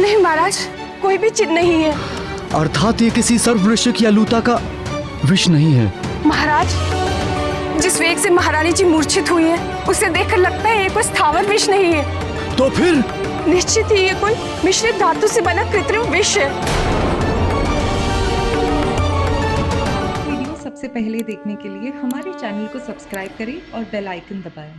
नहीं महाराज, कोई भी चिन्ह नहीं है। अर्थात ये किसी सर्ववृश्चिक या लूता का विष नहीं है। महाराज, जिस वेग से महारानी जी मूर्छित हुई है, उसे देखकर लगता है ये कोई स्थावर विष नहीं है। तो फिर निश्चित ही ये कोई मिश्रित धातु से बना कृत्रिम विष है। वीडियो सबसे पहले देखने के लिए हमारे चैनल को सब्सक्राइब करें और बेल आइकन दबाएं।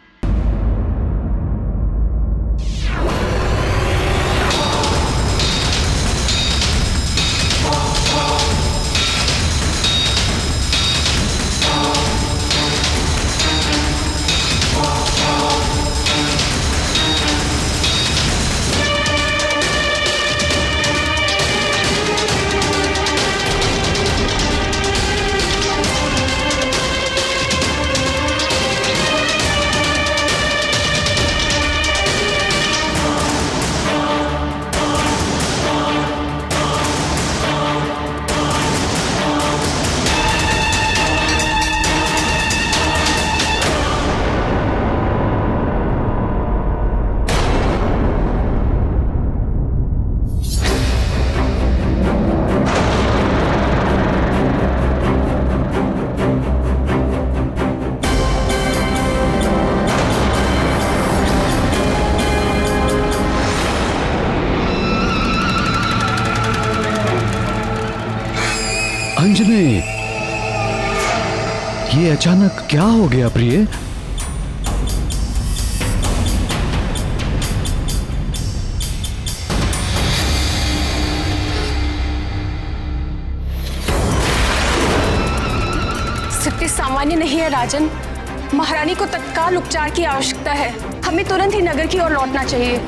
अंजने, ये अचानक क्या हो गया प्रिय? स्थिति सामान्य नहीं है राजन। महारानी को तत्काल उपचार की आवश्यकता है। हमें तुरंत ही नगर की ओर लौटना चाहिए।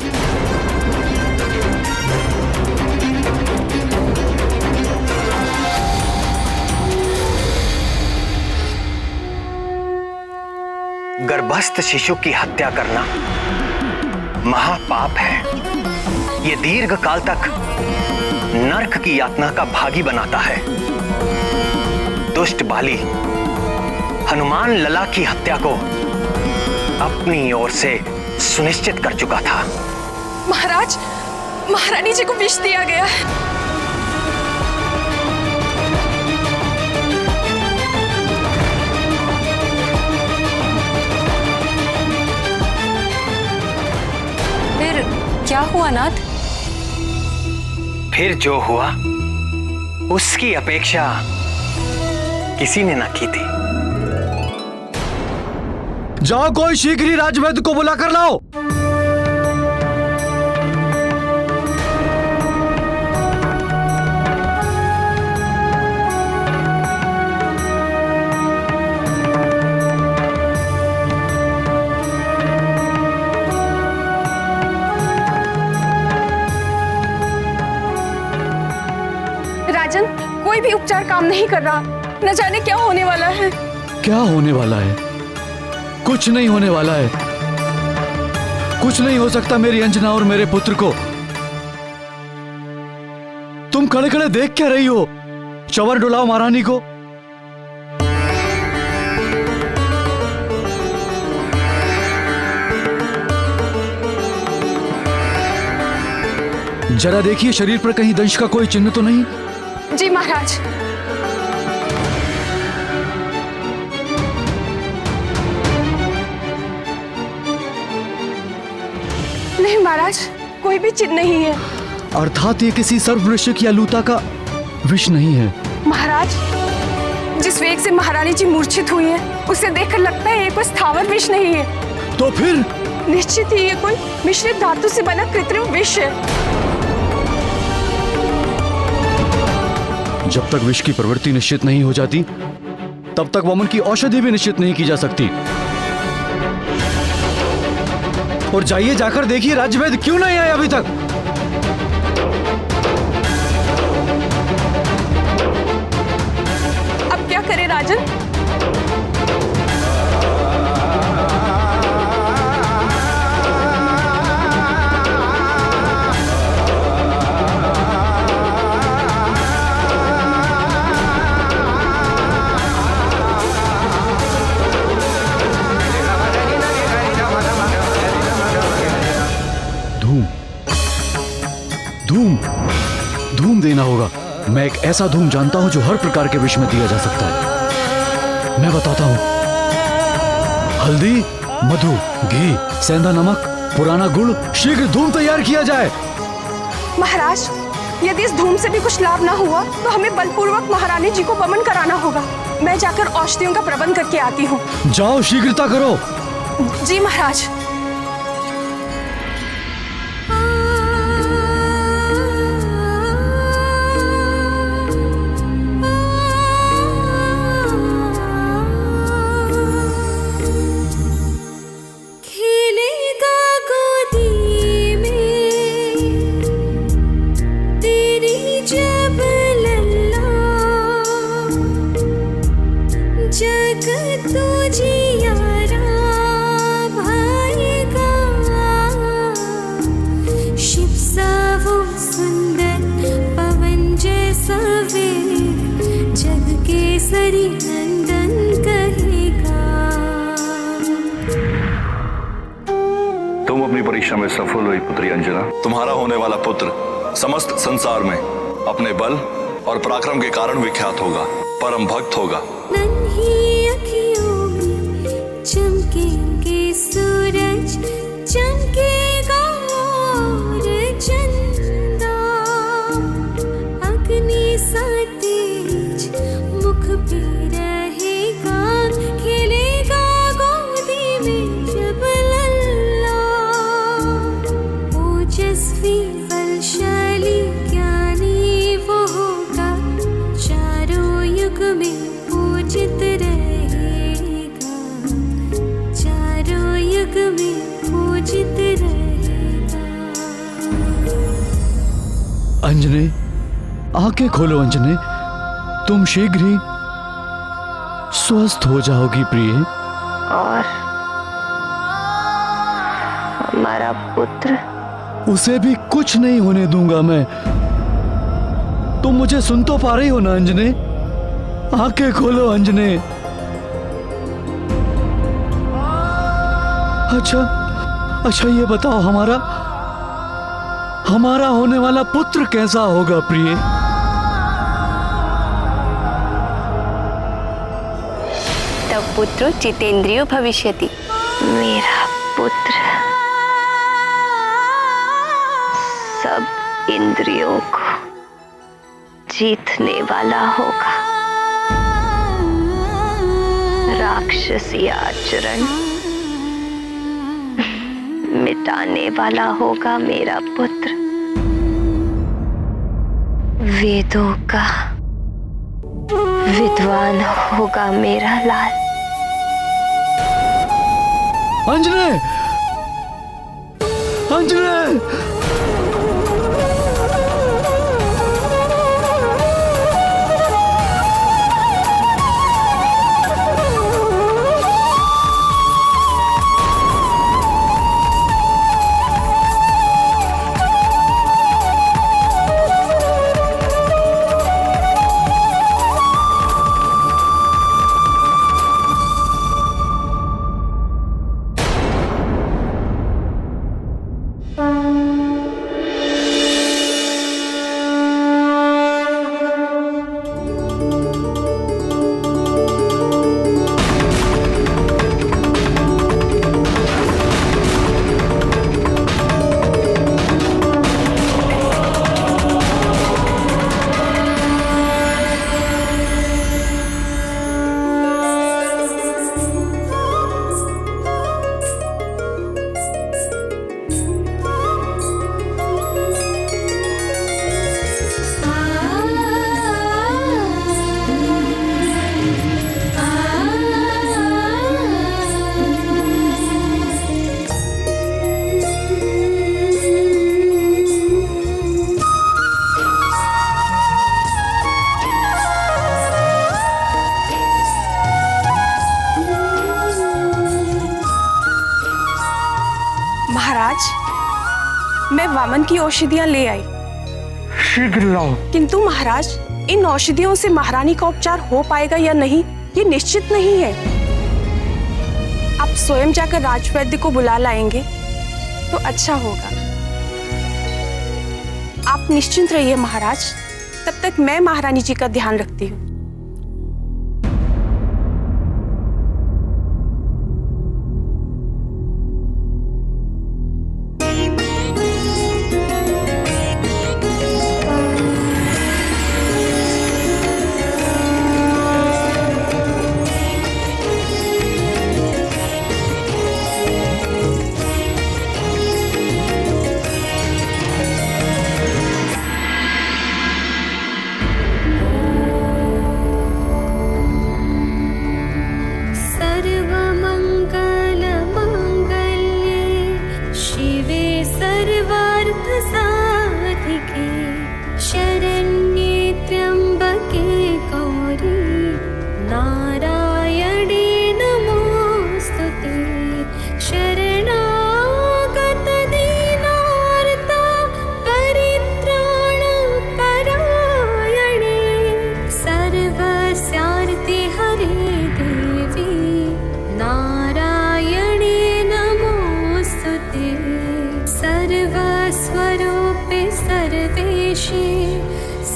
गर्भस्थ शिशु की हत्या करना महापाप है। ये दीर्घ काल तक नरक की यातना का भागी बनाता है। दुष्ट बाली हनुमान लला की हत्या को अपनी ओर से सुनिश्चित कर चुका था। महाराज, महारानी जी को विष दिया गया है। क्या हुआ नाथ? फिर जो हुआ उसकी अपेक्षा किसी ने ना की थी। जाओ, कोई शीघ्र ही राजवैद्य को बुला कर लाओ। राजन, कोई भी उपचार काम नहीं कर रहा। न जाने क्या होने वाला है। क्या होने वाला है? कुछ नहीं होने वाला है। कुछ नहीं हो सकता मेरी अंजना और मेरे पुत्र को। तुम खड़े खड़े देख क्या रही हो? चवर डुलाओ महारानी को। जरा देखिए शरीर पर कहीं दंश का कोई चिन्ह तो नहीं? जी महाराज। नहीं महाराज, कोई भी चिन्ह नहीं है। अर्थात ये किसी सर्ववृश्चिक या लूता का विष नहीं है। महाराज, जिस वेग से महारानी जी मूर्छित हुई है, उसे देखकर लगता है ये कोई स्थावर विष नहीं है। तो फिर निश्चित ही ये कोई मिश्रित धातु से बना कृत्रिम विष है। जब तक विष की प्रवृत्ति निश्चित नहीं हो जाती, तब तक वमन की औषधि भी निश्चित नहीं की जा सकती। और जाइए, जाकर देखिए राजवैद्य क्यों नहीं आए अभी तक। अब क्या करे राजन? धूम धूम धूम देना होगा। मैं एक ऐसा धूम जानता हूं जो हर प्रकार के विष में दिया जा सकता है। मैं बताता हूं। हल्दी, मधु, घी, सेंधा नमक, पुराना गुड़, शीघ्र धूम तैयार किया जाए। महाराज, यदि इस धूम से भी कुछ लाभ ना हुआ तो हमें बलपूर्वक महारानी जी को वमन कराना होगा। मैं जाकर औषधियों का प्रबंध करके आती हूँ। जाओ, शीघ्रता करो। जी महाराज। तुम अपनी परीक्षा में सफल हुई पुत्री अंजना। तुम्हारा होने वाला पुत्र समस्त संसार में अपने बल और पराक्रम के कारण विख्यात होगा, परम भक्त होगा। नन्ही अखियों में चमकेंगे सूरज, चमकेगा और चंदा, अग्नि सा तेज मुख पे रहेगा, खेलेगा गोदी में जब लल्ला, ओजस्वी बलशाली ज्ञानी वो होगा, चारों युग में पूजित रहेगा, चारों युग में पूजित रहेगा। अंजने, आंखें खोलो अंजने, तुम शीघ्र ही स्वस्थ हो जाओगी प्रिय। और हमारा पुत्र? उसे भी कुछ नहीं होने दूंगा मैं। तुम मुझे सुन तो पा रही हो ना अंजने? आंखें खोलो अंजने। अच्छा ये बताओ, हमारा होने वाला पुत्र कैसा होगा प्रिय? तब पुत्रो जितेंद्रियो भविष्यति। मेरा पुत्र सब इंद्रियों को जीतने वाला होगा, राक्षसी आचरण मिटाने वाला होगा मेरा पुत्र, वेदों का विद्वान होगा मेरा लाल। अंजने, अंजने, मैं वामन की औषधियां ले आई। शीघ्र लाओ। किंतु महाराज, इन औषधियों से महारानी का उपचार हो पाएगा या नहीं, ये निश्चित नहीं है। आप स्वयं जाकर राजवैद्य को बुला लाएंगे तो अच्छा होगा। आप निश्चिंत रहिए महाराज, तब तक मैं महारानी जी का ध्यान रखती हूँ।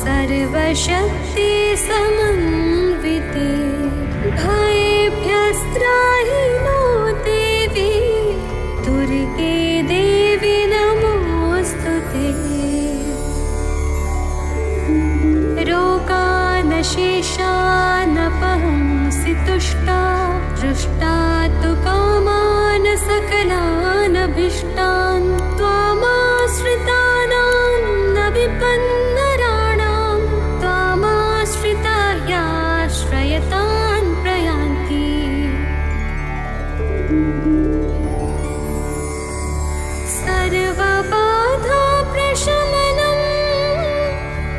सर्वशक्ति समन्विते भयेभ्यस्त्राहि नो देवी दुर्गे देवी नमोस्तुते। रोगानशेषानपहंसि तुष्टा दृष्टा तु कामान् सकलान् अभीष्टान् त्वामाश्रितानां न विपन्नराणां त्वामाश्रिता याश्रयतान् प्रयान्ति। सर्वबाधा प्रशमनं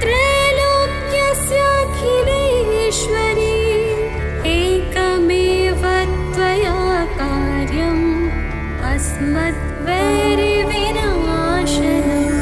त्रैलोक्यस्याखिलेश्वरी एकमेव त्वया कार्यम् अस्मद्वैरिविनाशनम्।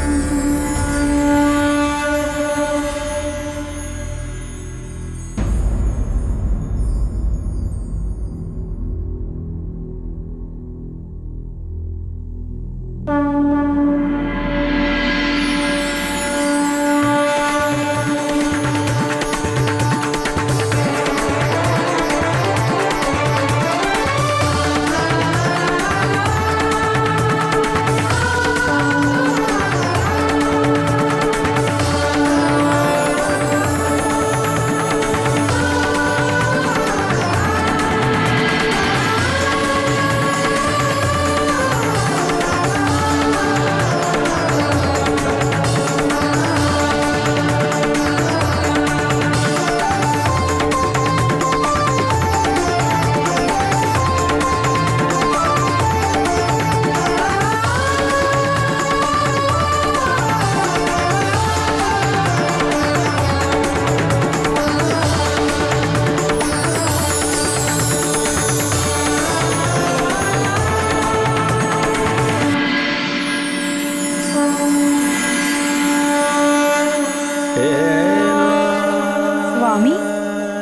स्वामी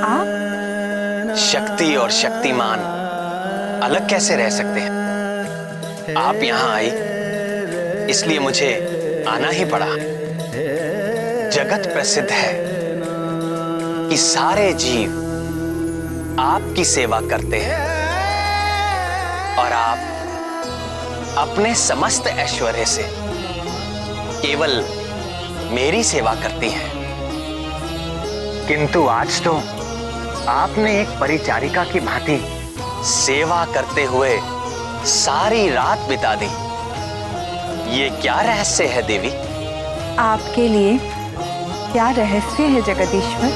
आप? शक्ति और शक्तिमान अलग कैसे रह सकते हैं? आप यहां आई इसलिए मुझे आना ही पड़ा। जगत प्रसिद्ध है कि सारे जीव आपकी सेवा करते हैं और आप अपने समस्त ऐश्वर्य से केवल मेरी सेवा करती हैं। किंतु आज तो आपने एक परिचारिका की भांति सेवा करते हुए सारी रात बिता दी। ये क्या रहस्य है देवी? आपके लिए क्या रहस्य है जगदीश्वर?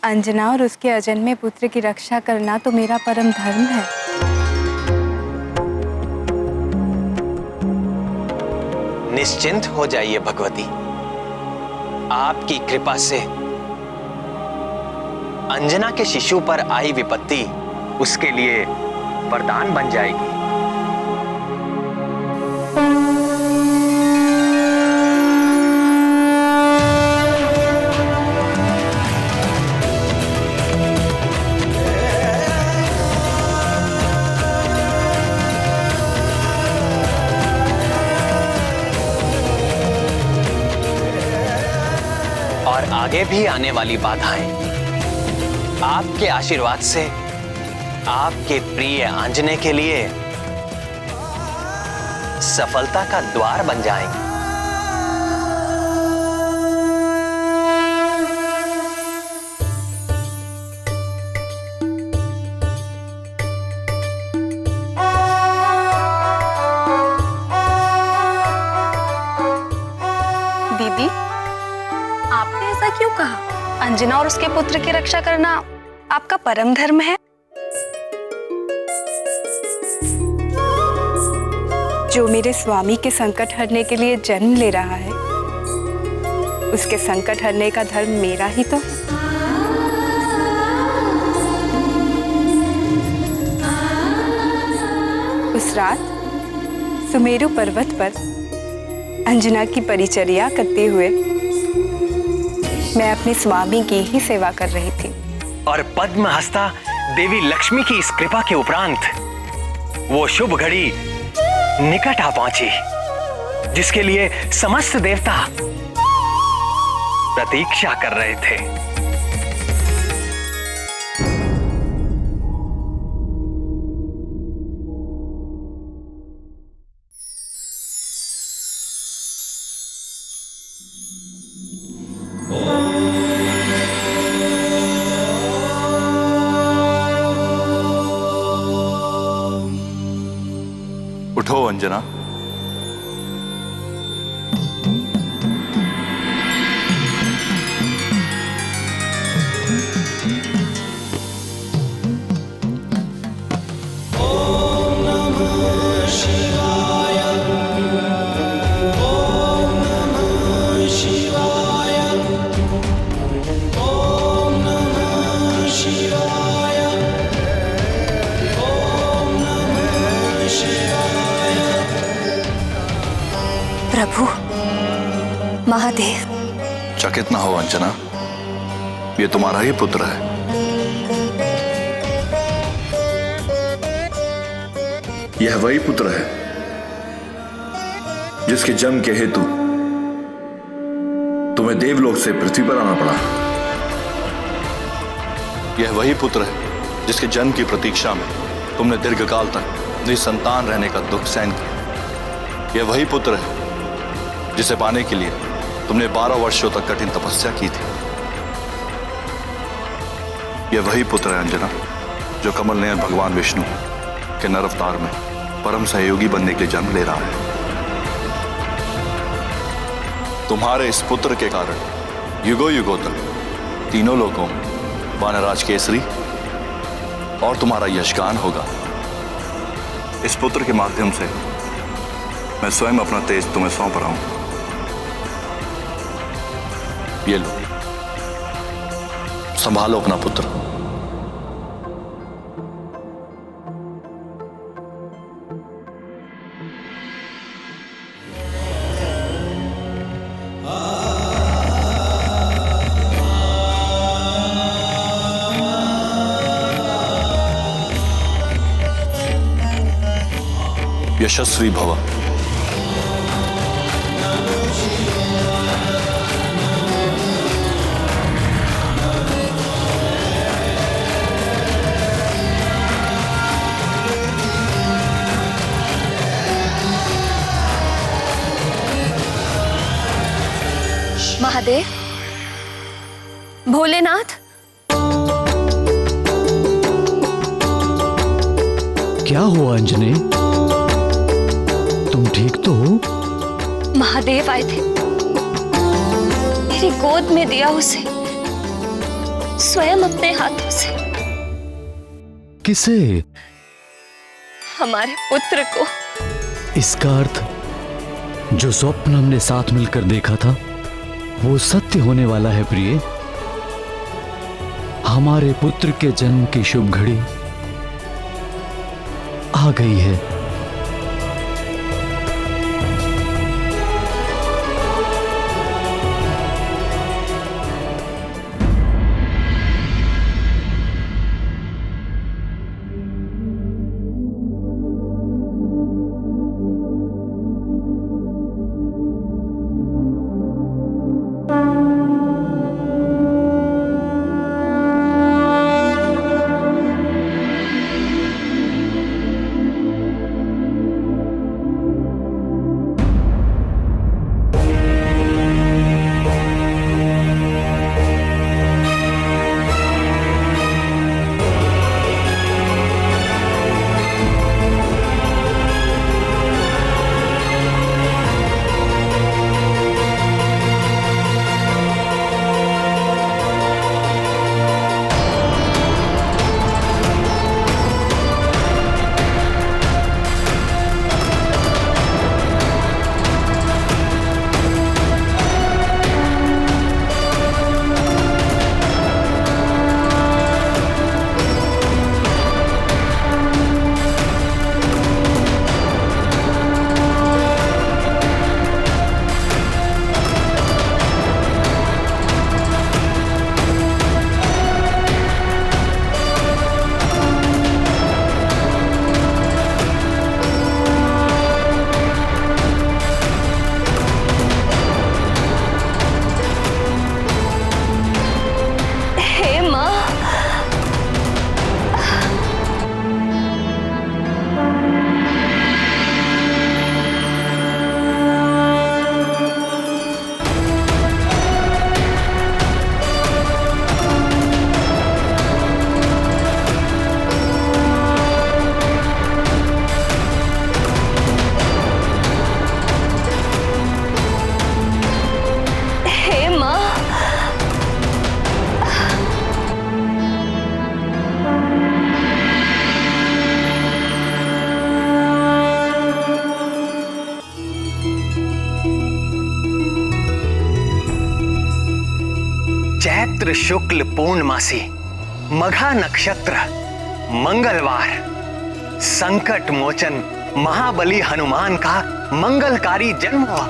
अंजना और उसके अजन्मे पुत्र की रक्षा करना तो मेरा परम धर्म है। निश्चिंत हो जाइए भगवती, आपकी कृपा से अंजना के शिशु पर आई विपत्ति उसके लिए वरदान बन जाएगी। आगे भी आने वाली बाधाएं आपके आशीर्वाद से आपके प्रिय आंजने के लिए सफलता का द्वार बन जाएंगे। दीदी, आपने ऐसा क्यों कहा? अंजना और उसके पुत्र की रक्षा करना आपका परम धर्म है। जो मेरे स्वामी के संकट हरने के लिए जन्म ले रहा है, उसके संकट हरने का धर्म मेरा ही तो है। उस रात सुमेरु पर्वत पर अंजना की परिचर्या करते हुए मैं अपने स्वामी की ही सेवा कर रही थी। और पद्म हस्ता देवी लक्ष्मी की इस कृपा के उपरांत वो शुभ घड़ी निकट आ पहुंची, जिसके लिए समस्त देवता प्रतीक्षा कर रहे थे। उठो अंजना। प्रभु, महादेव। चकित ना हो अंजना, ये तुम्हारा ही पुत्र है। यह वही पुत्र है जिसके जन्म के हेतु तुम्हें देवलोक से पृथ्वी पर आना पड़ा। यह वही पुत्र है जिसके जन्म की प्रतीक्षा में तुमने दीर्घकाल तक निसंतान रहने का दुख सहन किया। यह वही पुत्र है जिसे पाने के लिए तुमने 12 वर्षों तक कठिन तपस्या की थी। यह वही पुत्र है अंजना जो कमल नयन भगवान विष्णु के नर अवतार में परम सहयोगी बनने के लिए जन्म ले रहा है। तुम्हारे इस पुत्र के कारण युगों युगों तक तीनों लोगों में वानराज केसरी और तुम्हारा यशगान होगा। इस पुत्र के माध्यम से मैं स्वयं अपना तेज तुम्हें सौंप रहा हूं। ये लो, संभालो अपना पुत्र। यशस्वी भव। महादेव, भोलेनाथ, क्या हुआ अंजने? तुम ठीक तो हो? महादेव आए थे। मेरी गोद में दिया उसे, स्वयं अपने हाथों से। किसे? हमारे पुत्र को। इसका अर्थ जो स्वप्न हमने साथ मिलकर देखा था वो सत्य होने वाला है प्रिय। हमारे पुत्र के जन्म की शुभ घड़ी आ गई है। चैत्र शुक्ल पूर्णमासी मघा नक्षत्र मंगलवार संकट मोचन महाबली हनुमान का मंगलकारी जन्म हुआ।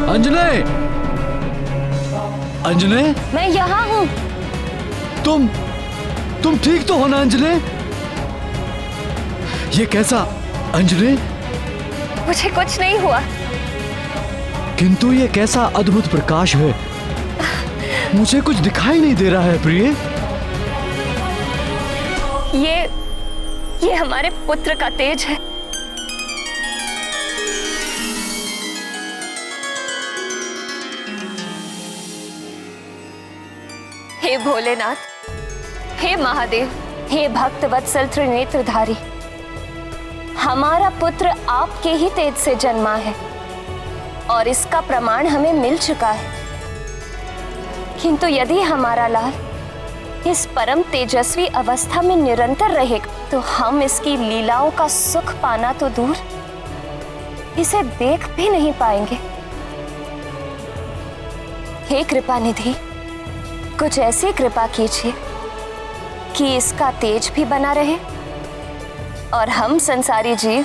अंजने, अंजने, मैं यहाँ हूँ। तुम ठीक तो हो ना अंजने? ये कैसा अंजने? मुझे कुछ नहीं हुआ। किंतु ये कैसा अद्भुत प्रकाश है, मुझे कुछ दिखाई नहीं दे रहा है प्रिय। ये हमारे पुत्र का तेज है। हे भोलेनाथ, हे महादेव, हे भक्त वत्सल त्रिनेत्रधारी, हमारा पुत्र आपके ही तेज से जन्मा है और इसका प्रमाण हमें मिल चुका है। किंतु यदि हमारा लाल इस परम तेजस्वी अवस्था में निरंतर रहेगा तो हम इसकी लीलाओं का सुख पाना तो दूर, इसे देख भी नहीं पाएंगे। हे कृपा निधि, कुछ ऐसी कृपा कीजिए कि इसका तेज भी बना रहे और हम संसारी जीव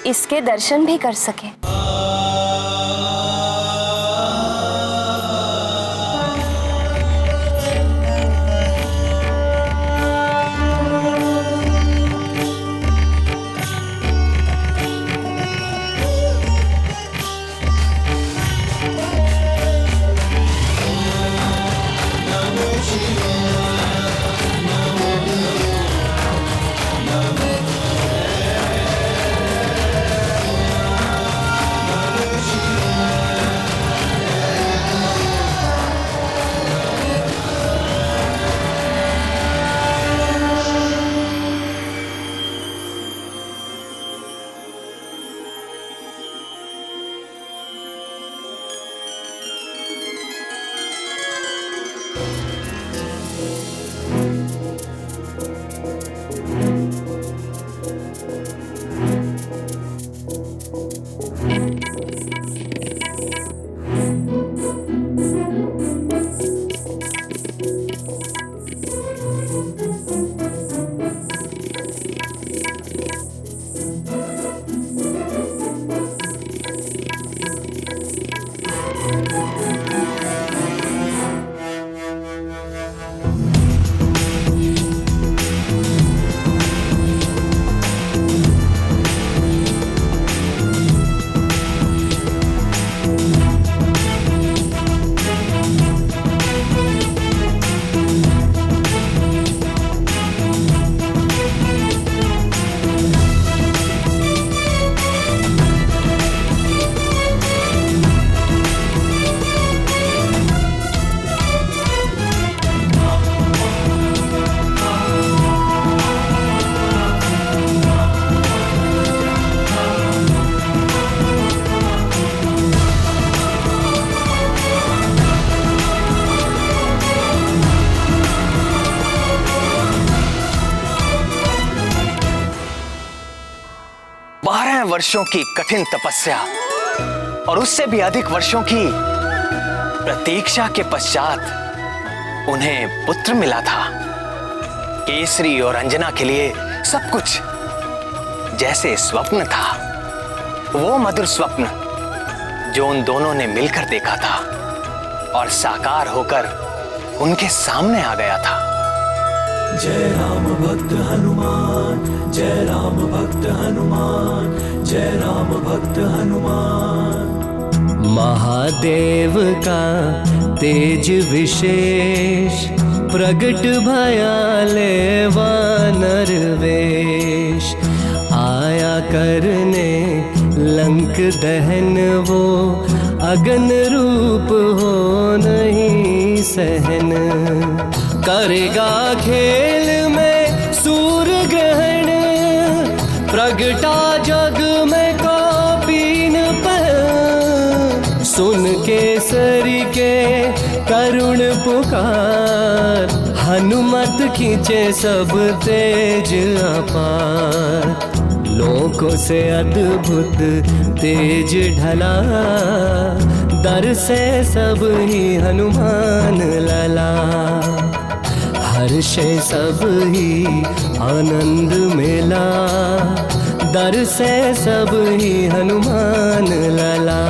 इसके दर्शन भी कर सकें। वर्षों की कठिन तपस्या और उससे भी अधिक वर्षों की प्रतीक्षा के पश्चात उन्हें पुत्र मिला था। केसरी और अंजना के लिए सब कुछ जैसे स्वप्न था, वो मधुर स्वप्न जो उन दोनों ने मिलकर देखा था और साकार होकर उनके सामने आ गया था। जय राम भक्त हनुमान, जय राम भक्त हनुमान, जय राम भक्त हनुमान। महादेव का तेज विशेष प्रगट भयाले वानर वेश, आया करने लंक दहन वो अगन रूप हो नहीं सहन। करेगा खेल में सूर्य ग्रहण सुन केसरी के करुण पुकार, हनुमत खींचे सब तेज अपार। लोकों से अद्भुत तेज ढला, दर से सब ही हनुमान लला। हर्षे सब ही आनंद मेला, दर से सब ही हनुमान लला।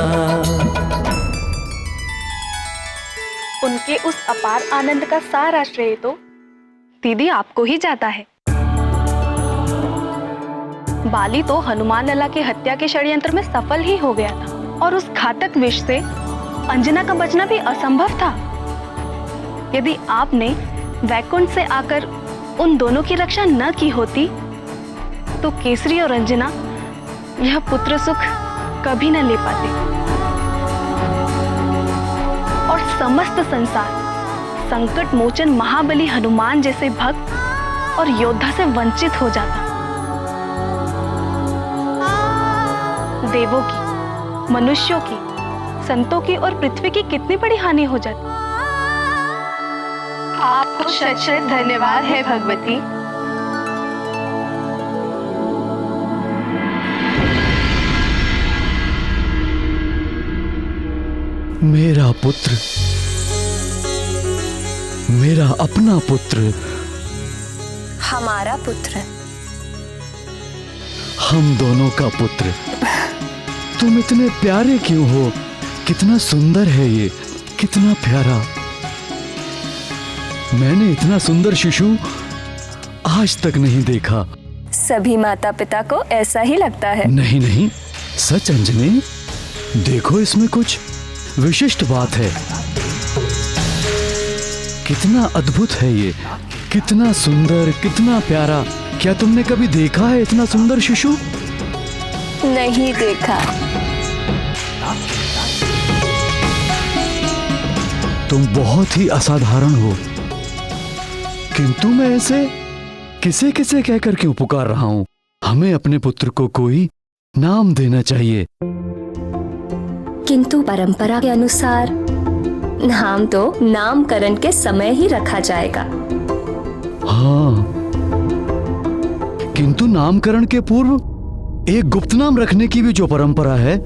उनके उस अपार आनंद का सारा श्रेय तो दीदी आपको ही जाता है। बाली तो हनुमान लला की हत्या के षड्यंत्र में सफल ही हो गया था और उस घातक विष से अंजना का बचना भी असंभव था। यदि आपने वैकुंठ से आकर उन दोनों की रक्षा न की होती तो केसरी और अंजना यह पुत्र सुख कभी न ले पाते और समस्त संसार संकट मोचन महाबली हनुमान जैसे भक्त और योद्धा से वंचित हो जाता। देवों की, मनुष्यों की, संतों की और पृथ्वी की कितनी बड़ी हानि हो जाती। आपको शत शत धन्यवाद है भगवती। मेरा पुत्र, मेरा अपना पुत्र, हमारा पुत्र, हम दोनों का पुत्र। तुम इतने प्यारे क्यों हो? कितना सुंदर है ये, कितना प्यारा। मैंने इतना सुंदर शिशु आज तक नहीं देखा। सभी माता पिता को ऐसा ही लगता है। नहीं नहीं, सच अंजनी, देखो इसमें कुछ विशिष्ट बात है। कितना अद्भुत है ये, कितना सुंदर, कितना प्यारा। क्या तुमने कभी देखा है इतना सुंदर शिशु? नहीं देखा। तुम बहुत ही असाधारण हो, किंतु मैं ऐसे किसे किसे कहकर क्यों पुकार रहा हूं? हमें अपने पुत्र को कोई नाम देना चाहिए। किंतु परंपरा के अनुसार नाम तो नामकरण के समय ही रखा जाएगा। हाँ, किंतु नामकरण के पूर्व एक गुप्त नाम रखने की भी जो परंपरा है।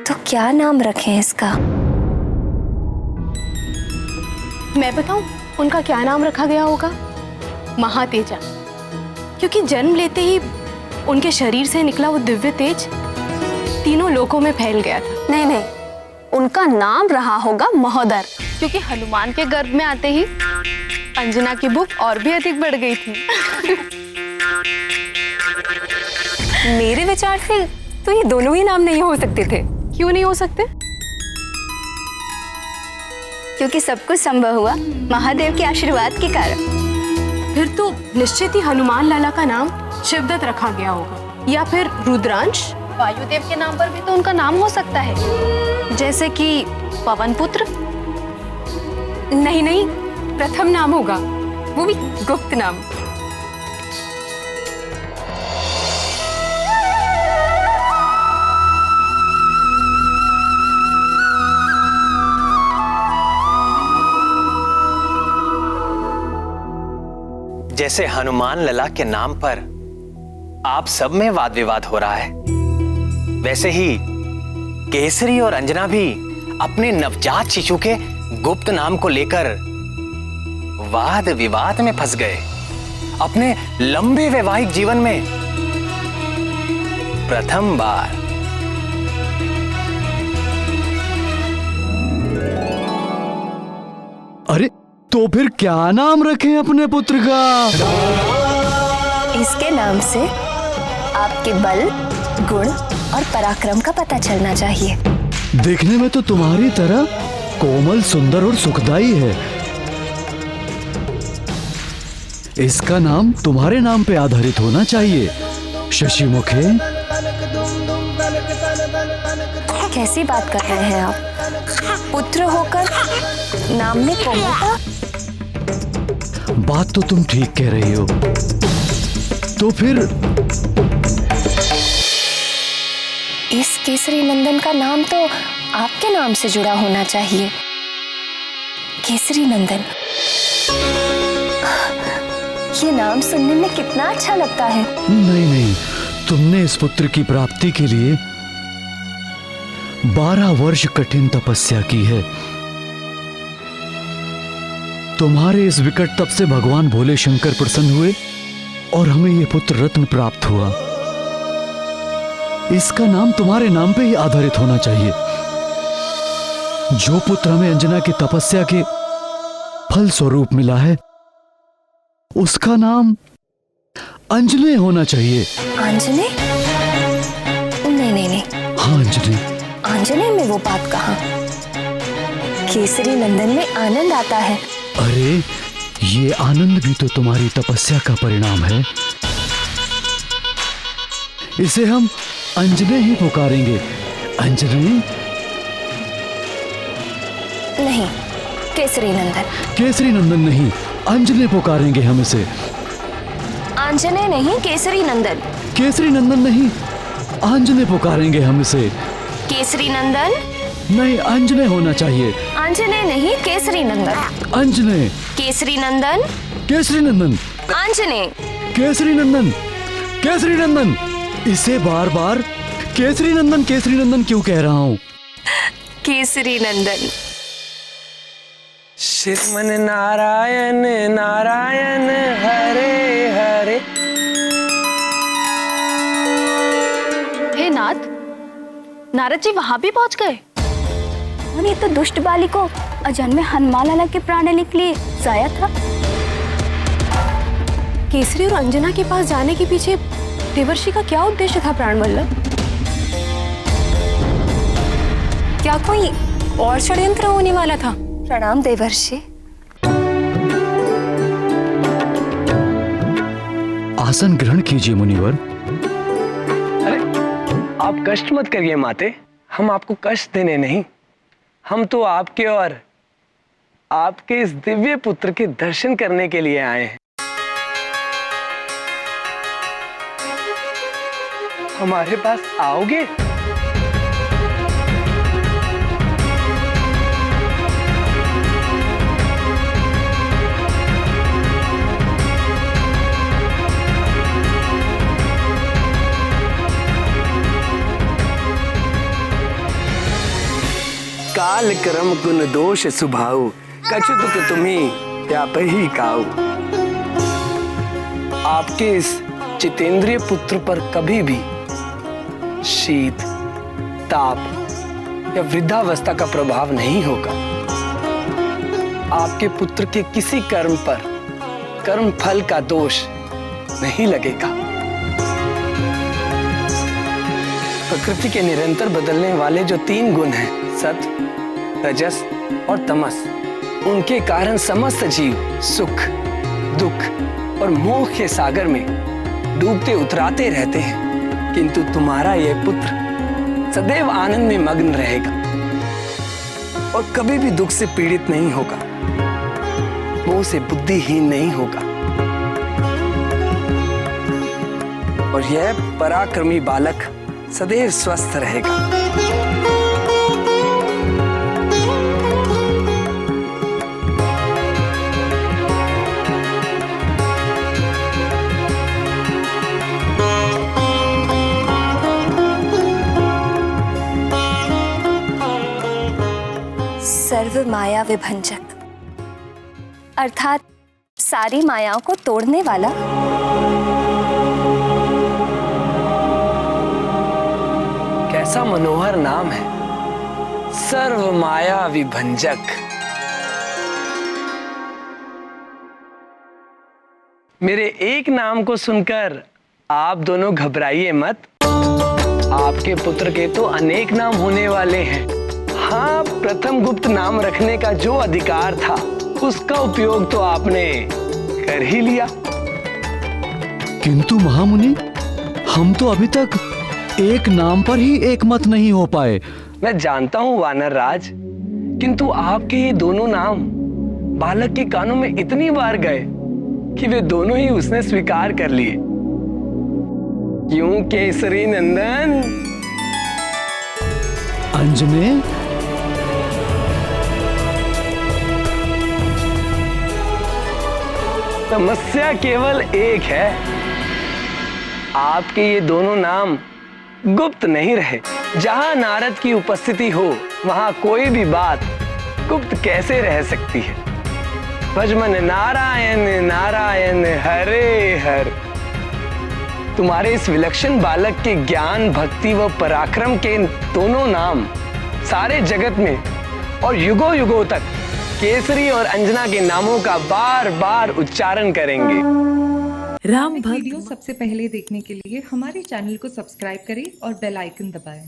तो क्या नाम रखें इसका? मैं बताऊं उनका क्या नाम रखा गया होगा? महातेजा, क्योंकि जन्म लेते ही उनके शरीर से निकला वो दिव्य तेज तीनों लोकों में फैल गया था। नहीं नहीं, उनका नाम रहा होगा महोदर, क्योंकि हनुमान के गर्भ में आते ही अंजना की भूख और भी अधिक बढ़ गई थी। मेरे विचार से तो ये दोनों ही नाम नहीं हो सकते थे। क्यों नहीं हो सकते? क्योंकि सब कुछ संभव हुआ महादेव के आशीर्वाद के कारण। फिर तो निश्चित ही हनुमान लाला का नाम शिवदत्त रखा गया होगा, या फिर रुद्रांश। वायुदेव के नाम पर भी तो उनका नाम हो सकता है, जैसे कि पवन पुत्र। नहीं नहीं, प्रथम नाम होगा, वो भी गुप्त नाम। जैसे हनुमान लला के नाम पर आप सब में वाद विवाद हो रहा है, वैसे ही केसरी और अंजना भी अपने नवजात शिशु के गुप्त नाम को लेकर वाद विवाद में फंस गए। अपने लंबे वैवाहिक जीवन में प्रथम बार अरे तो फिर क्या नाम रखें अपने पुत्र का? इसके नाम से आपके बल, गुण और पराक्रम का पता चलना चाहिए। देखने में तो तुम्हारी तरह कोमल, सुंदर और सुखदाई है। इसका नाम तुम्हारे नाम पे आधारित होना चाहिए, शशिमुखे। कैसी बात कर रहे हैं आप? पुत्र होकर नाम में कोमलता? बात तो तुम ठीक कह रही हो। तो फिर इस केसरी नंदन का नाम तो आपके नाम से जुड़ा होना चाहिए। केसरी नंदन, ये नाम सुनने में कितना अच्छा लगता है। नहीं, तुमने इस पुत्र की प्राप्ति के लिए 12 वर्ष कठिन तपस्या की है। तुम्हारे इस विकट तप से भगवान भोले शंकर प्रसन्न हुए और हमें यह पुत्र रत्न प्राप्त हुआ। इसका नाम तुम्हारे नाम पे ही आधारित होना चाहिए। जो पुत्र हमें अंजना की तपस्या के फल स्वरूप मिला है, उसका नाम अंजने होना चाहिए। अंजने? नहीं। हाँ, अंजने। अंजने में वो बात कहाँ? केसरी नंदन में आनंद आता है। अरे, ये आनंद भी तो तुम्हारी तपस्या का परिणाम है। इसे हम अंजने ही पुकारेंगे। अंजने? नहीं, केसरी नंदन। केसरी नंदन नहीं, अंजने पुकारेंगे हम इसे। अंजने नहीं, केसरी नंदन। केसरी नंदन नहीं, अंजने पुकारेंगे हम इसे। केसरी नंदन नहीं, अंजने होना चाहिए। अंजने नहीं, केसरी नंदन। अंजने। केसरी नंदन। केसरी नंदन। अंजने। केसरी नंदन। केसरी नंदन। इसे बार बार केसरी नंदन क्यों कह रहा हूँ? केसरी नंदन। श्रीमन नारायण नारायण हरे हरे। हे नाथ, नारद जी वहां भी पहुंच गए। और ये तो दुष्ट बाली को अजन्मे हनुमान लाला के प्राण लेने के लिए जाया था। केसरी और अंजना के पास जाने के पीछे देवर्षि का क्या उद्देश्य था प्राणवल्लभ? क्या कोई और षड्यंत्र होने वाला था? प्रणाम देवर्षि। आसन ग्रहण कीजिए मुनिवर। अरे, आप कष्ट मत करिए माते, हम आपको कष्ट देने नहीं, हम तो आपके और आपके इस दिव्य पुत्र के दर्शन करने के लिए आए हैं। हमारे पास आओगे? काल कर्म गुण दोष सुभाऊ, कछु दुख तुम्हें व्यापही काऊ। आपके इस जितेंद्रिय पुत्र पर कभी भी शीत, ताप या वृद्धावस्था का प्रभाव नहीं होगा। आपके पुत्र के किसी कर्म पर कर्म फल का दोष नहीं लगेगा। प्रकृति के निरंतर बदलने वाले जो 3 गुण हैं, सत्व, रजस और तमस, उनके कारण समस्त जीव सुख, दुख और मोह के सागर में डूबते उतराते रहते हैं। किंतु तुम्हारा यह पुत्र सदैव आनंद में मग्न रहेगा और कभी भी दुख से पीड़ित नहीं होगा, मोह से बुद्धिहीन नहीं होगा। और यह पराक्रमी बालक सदैव स्वस्थ रहेगा। सर्व माया विभंजक, अर्थात सारी मायाओं को तोड़ने वाला। कैसा मनोहर नाम है, सर्व माया विभंजक। मेरे एक नाम को सुनकर आप दोनों घबराइए मत। आपके पुत्र के तो अनेक नाम होने वाले हैं। हाँ, प्रथम गुप्त नाम रखने का जो अधिकार था, उसका उपयोग तो आपने कर ही लिया। किंतु महामुनि, हम तो अभी तक एक नाम पर ही एकमत नहीं हो पाए। मैं जानता हूं वानर राज, किंतु आपके ये दोनों नाम बालक के कानों में इतनी बार गए कि वे दोनों ही उसने स्वीकार कर लिए। क्यों केसरी नंदन? अंजने, समस्या केवल एक है, आपके ये दोनों नाम गुप्त नहीं रहे। जहां नारद की उपस्थिति हो वहां कोई भी बात गुप्त कैसे रह सकती है। भजमन नारायण नारायण हरे हर। तुम्हारे इस विलक्षण बालक के ज्ञान, भक्ति व पराक्रम के दोनों नाम सारे जगत में और युगों युगों तक केसरी और अंजना के नामों का बार बार उच्चारण करेंगे। राम वीडियो सबसे पहले देखने के लिए हमारे चैनल को सब्सक्राइब करें और बेल आइकन दबाएं।